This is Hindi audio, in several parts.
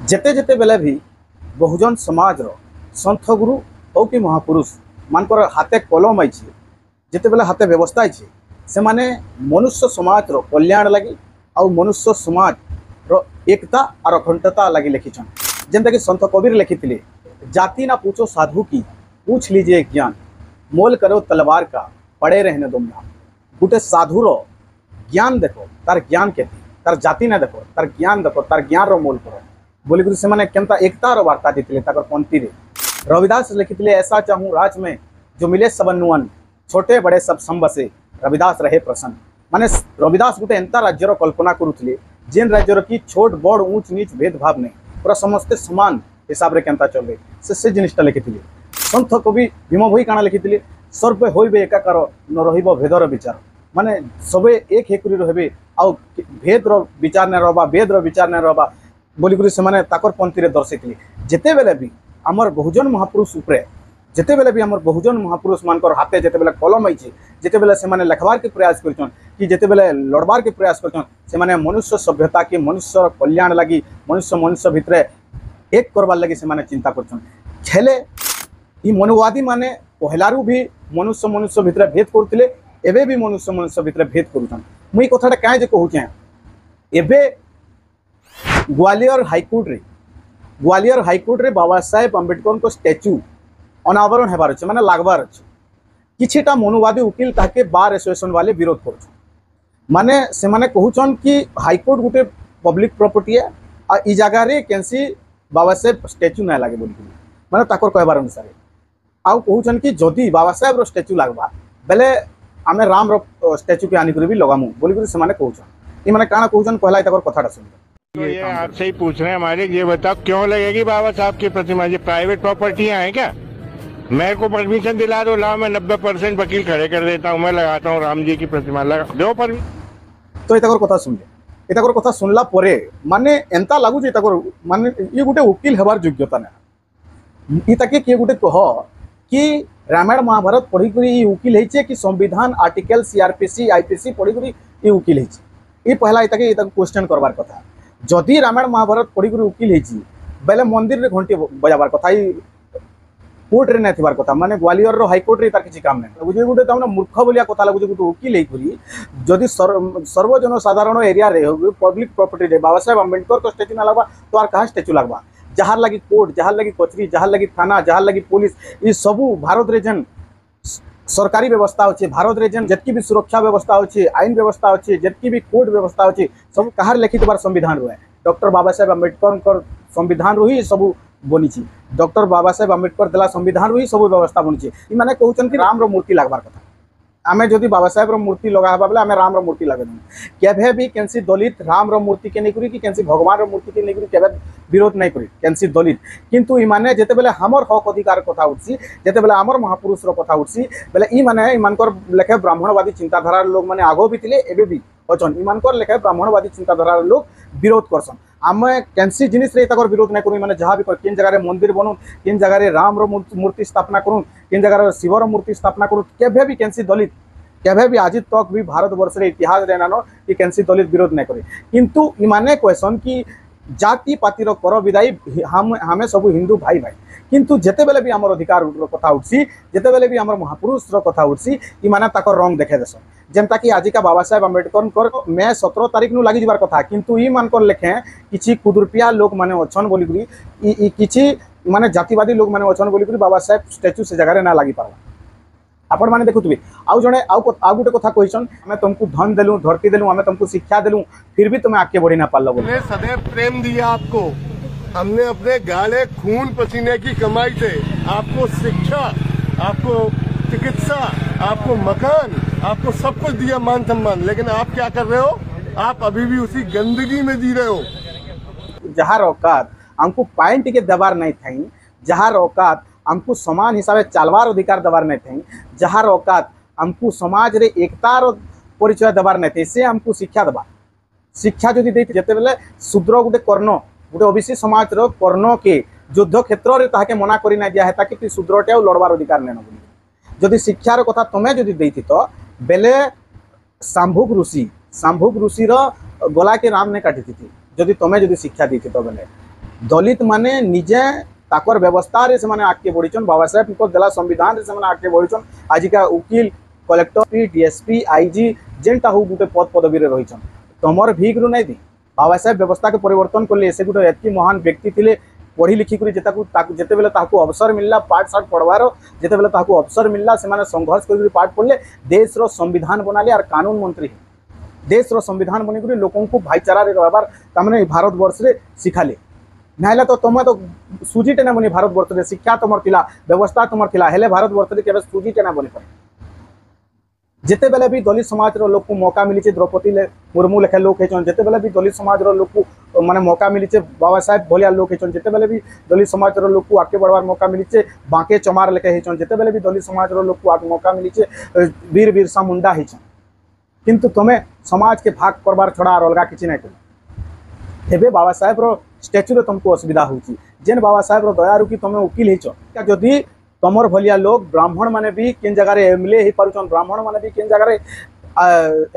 जेते जेते बेले भी बहुजन समाज रो संत गुरु हो कि महापुरुष मानकर हाथे कलम आई जेते बेले हाथे व्यवस्था आई से माने मनुष्य समाज रो कल्याण लगी आउ मनुष्य समाज रो एकता और अखंडता लगी लिखिछन। जेंता कि संत कबीर लिखिथिले, जाति ना पूछो साधु की, पूछ लीजिए ज्ञान, मोल करो तलवार का, पड़े रहने दो म्यान। गुटे साधु रो ज्ञान देखो, तार ज्ञान केती, तार जाति ना देखो, तार ज्ञान देखो, तार ज्ञान रो मोल करो बोली गुरु से माने केनता एकता रो वार्ता देथिले ताकर पंक्ति रे। रविदास लिखिथिले, ऐसा चाहूँ राज में जो मिले सबनुअन, छोटे बड़े सब संबसे, रविदास रहे प्रसन्न। माने रविदास गुटे एंता राज्यर कल्पना करुथिले जेन राज्यर की छोट बड़ ऊंच नीच भेदभाव नहीं, पूरा समस्ते समान हिसाब रे केनता चलबे से जिनिसटा लिखिथिले। संत कवि भीम भोई काना लिखिथिले, सर्वे होइबे एकाकार न रहिबो भेदर विचार। माने सबे एक हेकुरी रहबे आउ भेद रो विचार न रहबा, वेद रो विचार न रहबा बोली गुरु से माने ताकर पंक्ति रे दर्शिथिले। जेते बेले भी हमर बहुजन महापुरुष उपरे, जेते बेले भी हमर बहुजन महापुरुष मानकर हाथे जेते बेले कलम आइछे, जेते बेले से माने लेखबार के प्रयास करछन कि जेते बेले लड़बार के प्रयास करछन, से माने मनुष्य सभ्यता के मनुष्य कल्याण लगी मनुष्य भितरे एक करबार लगी से माने चिंता करछन। खेले ई मनोवादी माने पहलारू भी मनुष्य भितरे भेद करथिले, एबे भी मनुष्य भितरे भेद करूछन। मुई कथाटा काहे जे कहूछे, एबे ग्वालियर हाईकोर्ट रे बाबा साहेब अम्बेडकर को स्टैच्यू अनावरण हेबार अच्छे, माने लागबार अच्छे। किछिटा मनुवादी उकिल ताके बार एसोसिएशन वाले विरोध करुछन। माने से माने कहूछन कि हाईकोर्ट गुटे पब्लिक प्रॉपर्टी है आ ई जगह रे केनसी बाबा साहेब स्टैच्यू ना लागे बोली माने ताकर कहबार अनुसार आउ कहूछन कि जदि बाबा साहेब रो स्टैच्यू लागबा बेले आमे राम रो स्टैच्यू के आनी करी भी लगामु बोली करी से माने कहूछन। ई माने काना कहूछन पहला ताकर कथाटा सुन। तो ये आपसे ही पूछ रहे हैं मालिक, ये बताओ क्यों लगेगी बाबा साहब की प्रतिमा? ये प्राइवेट प्रॉपर्टियां हैं क्या? मेरे को परमिशन दिला दो, लाओ मैं 90% वकील खड़े कर देता हूँ, मैं लगाता हूँ राम जी की प्रतिमा, लगा दो परमिशन। तो इताकर कथा सुनले, इताकर कथा सुनला परे माने एंता लागु जे इताकर माने ये गुटे वकील हेबार योग्यता ना। ई ताके के गुटे कह कि रामायण महाभारत पढ़ी करी ई वकील हेचे कि संविधान आर्टिकल सीआरपीसी आईपीसी पढ़ी करी ई वकील हेचे। ई पहला इताके क्वेश्चन करबार कथा। जदि रामायण महाभारत पढ़ी करी वकील हेची बेले मंदिर रे घंटी बजाबार कथा, ई कोर्ट रे नै थिबार कथा। माने ग्वालियर रो हाईकोर्ट रे तार किछि काम नै। बुझे गुटे तमना मूर्ख बोलिया कथा लागु जे गुटे वकील हेई करी जदि सर्वजन साधारण एरिया रे पब्लिक प्रॉपर्टी रे बाबा साहेब अम्बेडकर को स्टैच्यू ना लागबा तो आर कहा स्टैच्यू लागबा? जहार लगी कोर्ट, जहार लगी कचरी, जहार लगी थाना, जहार लगी पुलिस, ई सबू भारत रे जन सरकारी व्यवस्था होचे, भारत रे जन जतकी भी सुरक्षा व्यवस्था होचे, आईन व्यवस्था होचे, जतकी भी कोर्ट व्यवस्था होचे, सब कहार लिखित बार संविधान रो है। डॉक्टर बाबा साहेब अम्बेडकर संविधान रो ही सब बनी। डॉक्टर बाबा साहेब अम्बेडकर देला संविधान रो ही सब व्यवस्था बनी। ई माने कहउछन कि राम रो मूर्ति लागबार कथा। आमे जदि बाबा साहेब रो मूर्ति लगाबा बेले आमे राम रो मूर्ति लगे केभे भी केनसी दलित राम रो मूर्ति के नहीं करी कि केनसी भगवान रो मूर्ति के नहीं करी केभे विरोध नहीं करी केनसी दलित। किंतु ई माने जेते बेले हमर हक अधिकार कथा उठसी, जेते बेले हमर महापुरुष रो कथा उठसी बेले ई माने ई मानकर लेखे ब्राह्मणवादी चिंताधारा लोग माने आगो भी थिले एबे भी अछन। ई मानकर लेखे ब्राह्मणवादी चिंताधारा लोग विरोध करसन। आमे केनसी जिनिस रे ताकर विरोध नहीं करू। माने जहाँ भी किन जगह रे मंदिर बनू, किन जगह रे राम रो मूर्ति स्थापना करू, किन जगह रे शिव रो मूर्ति स्थापना करू, केभे भी केनसी दलित केभे भी आज तक भी भारत वर्ष रे इतिहास रे नानो कि केनसी दलित विरोध नहीं करे। किंतु ई माने क्वेश्चन कि जाति पातिर कर विदाई हमें सब हिंदू भाई भाई। किंतु जेते बेले भी हमर अधिकार कथा उठसी, जेते बेले भी हमर महापुरुष रो कथा उठसी, ई माने ताकर रंग देखे देसन। जेमता कि आजिका बाबा साहेब अम्बेडकर मे 17 तारीख नु लागि जिबार कथा, किंतु ई मानकर लेखे किछि कुदुरपिया लोक माने अछन बोली गुरी ई किछि माने जातिवादी लोक माने अछन बोली गुरी बाबा साहेब स्टैच्यू से जगह रे ना लागि पारबा। आपण माने देखुथबे आउ जणे आउ गुटे कथा कहिसन, हमें तुमको धन देलु, धरती देलु, हमें तुमको शिक्षा देलु, फिर भी तुम्हें आगे बढ़ी ना पालो। हमने सदैव प्रेम दिया आपको, हमने अपने गाले खून पसीने की कमाई से आपको शिक्षा, आपको चिकित्सा, आपको मकान, आपको सब कुछ दिया, मान सम्मान। लेकिन आप क्या कर रहे हो? आप अभी भी उसी गंदगी में जी रहे हो। जहार औकात हमको पॉइंट के दबार नहीं थी, जहार औकात हमको समान हिसाब से चालवार अधिकार दबार नहीं थे, जहार औकात हमको समाज रे एकतार परिचय दबार नहीं थे, से हमको शिक्षा दबा। शिक्षा जदि देते जेते बेले शूद्र गुटे कर्ण गुटे ओबीसी समाज रो कर्ण के युद्ध क्षेत्र रे ताके मना करी ना दिया है ताकि तू शूद्रटे आ लड़बार अधिकार नहीं बोली। जदि शिक्षार कथा तुम्हें जदि देती तो बेले शांभुक ऋषि रो गला के राम ने काटी थी। जदि तुम्हें जदि शिक्षा देती तो बेले दलित माने निजे ताकर व्यवस्था रे से माने आगे बढ़ीछन बाबा साहेब को देला संविधान रे से माने आगे बढ़ीछन आजिका वकील कलेक्टर डीएसपी आईजी जेनटा हो गुटे पद पदवी रे रहिछन तमर भीग रु नै दी बाबा साहेब व्यवस्था के परिवर्तन करले से गुटे एतकी महान व्यक्ति थिले पढ़ी लिखी करी जेते बेले ताकू अवसर मिलला पाठ साठ पढ़वार जेते बेले ताकू अवसर मिलला से माने संघर्ष करी पाठ पढ़ले देश रो संविधान बनाले और कानून मंत्री देश रो संविधान बनी करी लोकन को भाईचारा रे रहबार तामने भारत वर्ष रे सिखाले नाइला तो तुम तो सुजी टेना बनी भारत वर्ष रे शिक्षा तुमर थिला व्यवस्था तुमर थिला हेले भारत वर्ष रे केबे सुजी टेना बनी पर जेते बेले भी दलित समाज रो लोक को मौका मिली द्रौपदी मुर्मू लेखे लोक हेचन जेते बेले भी दलित समाज रो लोक को माने मौका मिली बाबा साहेब भलिया लोक हेचन जेते बेले भी दलित समाज रो लोक को आगे बढ़वार मौका मिली बांके चमार लेखे हेचन जेते बेले भी दलित समाज रो लोक को आगे मौका मिली वीर बिरसा मुंडा हेचन किंतु तुमे समाज के भाग करबार छड़ा और अलगा किछि नै कर एबे बाबा साहेब रो स्टैच्यू रे तुमको असुविधा होची जेन बाबा साहेब रो दया रुकी तुमे वकील हेचो क्या जदी तमर भलिया लोग ब्राह्मण माने भी केन जगह रे एमएलए ही पारुचन ब्राह्मण माने भी केन जगह रे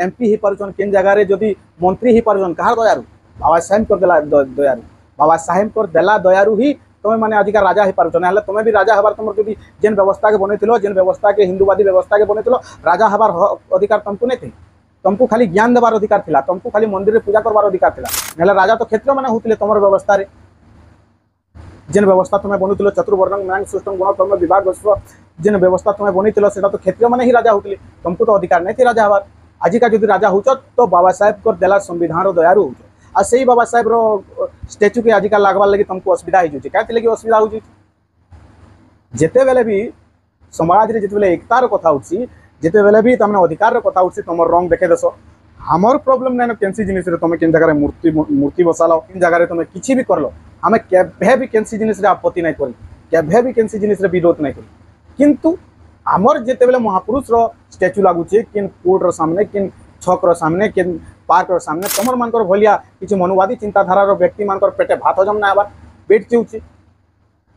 एमपी ही पारुचन केन जगह रे जदी मंत्री ही पारुचन कहार दयारु बाबा साहेब कर देला दयारु बाबा साहेब कर देला दयारु ही तुमे माने अधिकार राजा ही पारुचन हले तुमे भी राजा हबार तुमर जदी जेन व्यवस्था के बनेथिलो जेन व्यवस्था के हिंदूवादी व्यवस्था के बनेथिलो राजा हबार अधिकार तुमको नै थी तुमको खाली ज्ञान देवार अधिकार थिला तुमको खाली मंदिर रे पूजा करवार अधिकार थिला नेला राजा तो क्षेत्र माने होतिले तुमर व्यवस्था रे जेन व्यवस्था तुम्हें बनुथिलो चतुर्वर्णन न्याय सृष्टम गुणकर्म विभाग जेन व्यवस्था तुम्हें बनीथिलो सेटा तो क्षेत्र माने ही राजा होतिले तुमको तो अधिकार नै थी राजा हबार आजिका जदि राजा होच तो बाबा साहेब को देला संविधान रो दयारु होच आ सेही बाबा साहेब रो स्टैच्यू के आजिका लागबार लागि तुमको असुविधा हो क्या लगी असुविधा हो जेते बेले भी समाज रे जेते बेले एकता रो कथा होची जेते बेले भी तमने अधिकार रो कथा होची तुमर रंग देखे देसो हमर प्रॉब्लम नै न केनसी जिनिस रे तुम केन जगह रे मूर्ति बसालो केन जगह रे तुम किछि भी करलो हमें केभे भी केनसी जिनिस रे आपत्ति नै करी केभे भी केनसी जिनिस रे विरोध नै करी किंतु हमर जेते बेले महापुरुष रो स्टैच्यू लागुचे केन कोर्ट रो सामने केन छक रो सामने केन पार्क रो सामने तमर मानकर भलिया किछि मनुवादी चिंताधारा रो व्यक्ति मानकर पेटे भात हजम ना आबार पेट चिउची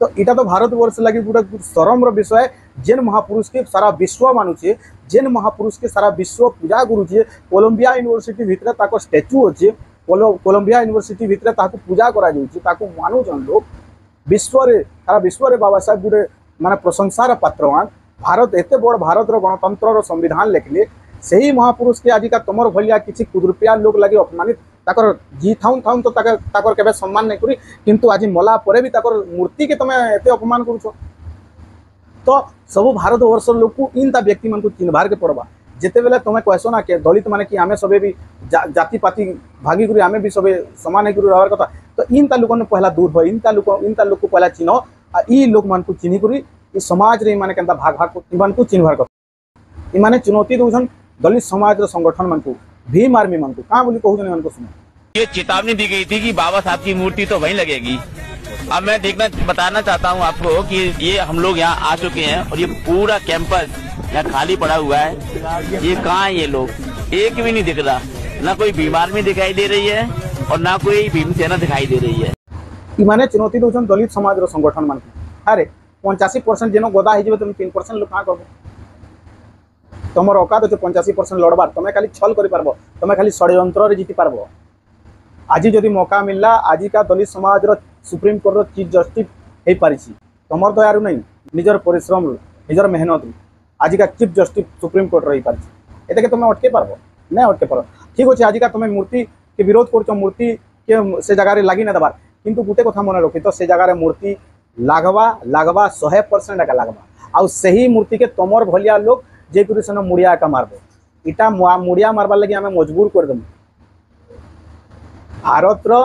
तो इटा तो भारत वर्ष लगी गोटे शरम रो विषय जेन महापुरुष के सारा विश्व मानुचे जेन महापुरुष के सारा विश्व पूजा करुचे कोलंबिया यूनिवर्सिटी भितर ताको स्टैच्यू अच्छे कोलंबिया यूनिवर्सिटी भितर ताको पूजा करा जाउची ताको मानुचन लोग विश्व रे सारा विश्व रे बाबा साहेब गोटे माने प्रशंसार पात्रवान भारत एते बड़ भारत रो गणतंत्र रो संविधान लिखले सही महापुरुष के आजिका तमर भलिया किछि कुदरुपिया लोग लगे अपमानित ताकर जी थाउन थाउन तो ताकर केबे सम्मान नै करी किंतु आज मला परे भी ताकर मूर्ति के तमे एते अपमान करूछो तो सब भारत वर्ष लोक को इनता व्यक्ति मन को चिन्हबार के पड़वा जेते बेले तुम कहसो ना के दलित माने कि आमे सबे भी जाति पाति भागी करी आमे भी सबे समान करी रहबार कथा तो इनता लोक ने पहला दूर हो इनता लोक को पहला चिन्ह आ ई लोक मन को चिन्ही करी ई समाज रे माने केनता भाग भाग को मन को चिन्हबार कथा ई माने चुनौती दोजन दलित समाज रो संगठन मन को भीम आर्मी मन को का बोली कहू जन मन को सुनो ये चेतावनी दी गई थी कि बाबा साहब की मूर्ति तो वहीं लगेगी। अब मैं बताना चाहता हूँ आपको कि ये हम लोग यहाँ आ चुके हैं और ये पूरा कैंपस यहाँ खाली पड़ा हुआ है। ये कहाँ है ये लोग एक भी नहीं दिख रहा, ना कोई भीम आर्मी दिखाई दे रही है और ना कोई भीमसेना दिखाई दे रही है। माने चुनौती दौन दलित समाज रो संगठन मान अरे 85% जेनो गदा हो तुम 3% लोक क्या कर तुम औकात अच्छे 85% लड़बार तुम खाली छल कर तुम खाली षड्यंत्र जीति पार्ब। आज जदि मौका मिलला आजिका दलित समाज रो सुप्रीम कोर्ट रो चीफ जस्टिस हो पारि तुम दयारु नहीं निजर परिश्रम निजर मेहनत आजिका चीफ जस्टिस सुप्रीम कोर्ट रही पारि एते तुम अटके पार्ब नहीं अटके पार ठीक अच्छे आजिका तुम मूर्ति के विरोध कर मूर्ति के से जगह लगी ना देवार किंतु गोटे कथा मन रखी तो से जगह मूर्ति लागवा 100% एका लागवा आउ सही मूर्ति के तुमर भलिया लोग जे सेन मुड़िया एका मारब इटा मुड़िया मारबार लगी आम मजबूर करदेमु। भारत रो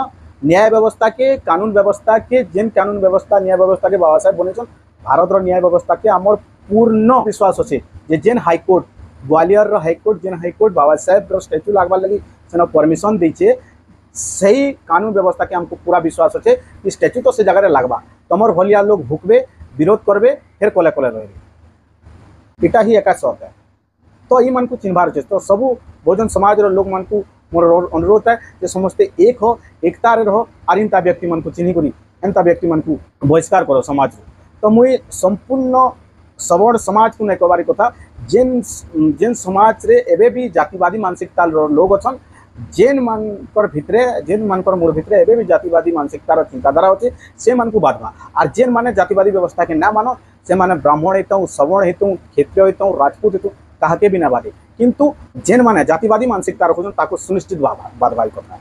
न्याय व्यवस्था के कानून व्यवस्था के जेन कानून व्यवस्था न्याय व्यवस्था के बाबा साहेब बनेछन भारत रो न्याय व्यवस्था के आमर पूर्ण विश्वास अच्छे जे जेन हाईकोर्ट ग्वालियर रो हाईकोर्ट जेन हाईकोर्ट बाबा साहेब रो स्टैच्यू लागबार लगी सेन परमिशन देछे सही कानून व्यवस्था के हमको पूरा विश्वास अच्छे कि स्टैच्यू तो से जगह लागबा तमर भलिया लोग भुकबे विरोध करबे फिर कले कले रहे इटा ही एका शर्त है तो ई मन को चिन्हबार अच्छे तो सबू बहुजन समाज रो लोग मन को मोर अनुरोध है जे समस्ते एक हो एकता रहो और इनता व्यक्ति मन को चिन्ही करी एंता व्यक्ति मन को बहिष्कार करो समाज तो मुई संपूर्ण सबड़ समाज को नहीं कहबार कथा जेन जेन समाज रे एबे भी जातिवादी मानसिकता लोग अच्छन जेन मानकर भितरे जेन मानकर मूल भितरे एबे भी जातिवादी मानसिकतार चिंताधारा अच्छे से मानकु बाधवा और जेन माने जातिवादी व्यवस्था के ना मानो से माने ब्राह्मण हेतु सवर्ण हेतु क्षत्रिय हेतु राजपूत हेतु काहके भी ना बाधे किंतु जेन माने जातिवादी मानसिकता रखुछन ताको सुनिश्चित बाधवाई कथा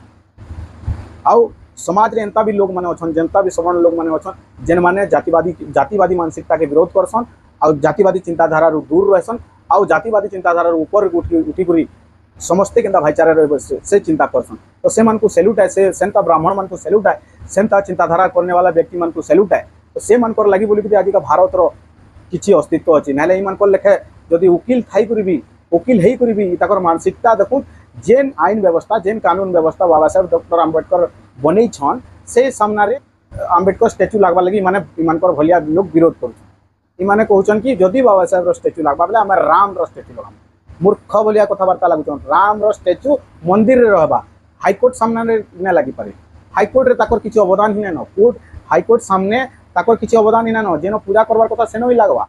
आउ समाज रे एंता भी लोग माने अछन जनता भी सवर्ण लोग माने अछन जेन माने जातिवादी मानसिकता के विरोध करसन आउ जातिवादी चिंताधारा रु दूर रहसन आउ जातिवादी चिंताधारा रु ऊपर उठी करी समस्ते केंता भाईचारा रहे से चिंता करसन तो से मन को सैल्यूट है से सेंता ब्राह्मण मन को सैल्यूट है सेंता चिंताधारा करने वाला व्यक्ति मन को सैल्यूट है तो से मन कर लगी बोली कि आज का भारत रो किछि अस्तित्व अछि नाले ई मन कर लेखे जदि वकील थाई करी भी वकील हेई करी भी ताकर मानसिकता देखु जेन आईन व्यवस्था जेन कानून व्यवस्था बाबा साहेब डॉक्टर आंबेडकर बनै छन से सामना रे आंबेडकर स्टैच्यू लागबा लगी माने ईमान कर भलिया लोग विरोध करू ई माने कहउछन कि जदि बाबा साहेब रो स्टैच्यू लागबा बेले हम राम रो स्टैच्यू लगाम मूर्ख भलिया कथबार्ता लागुछन राम रो स्टैच्यू मंदिर रे रहबा हाईकोर्ट सामने रे न लागि पारे हाईकोर्ट रे ताकर किछि अवदान ही न कोर्ट हाईकोर्ट सामने ताकर किछि अवदान ही न जेनो पूजा करबार कथा सेनो ही लागबा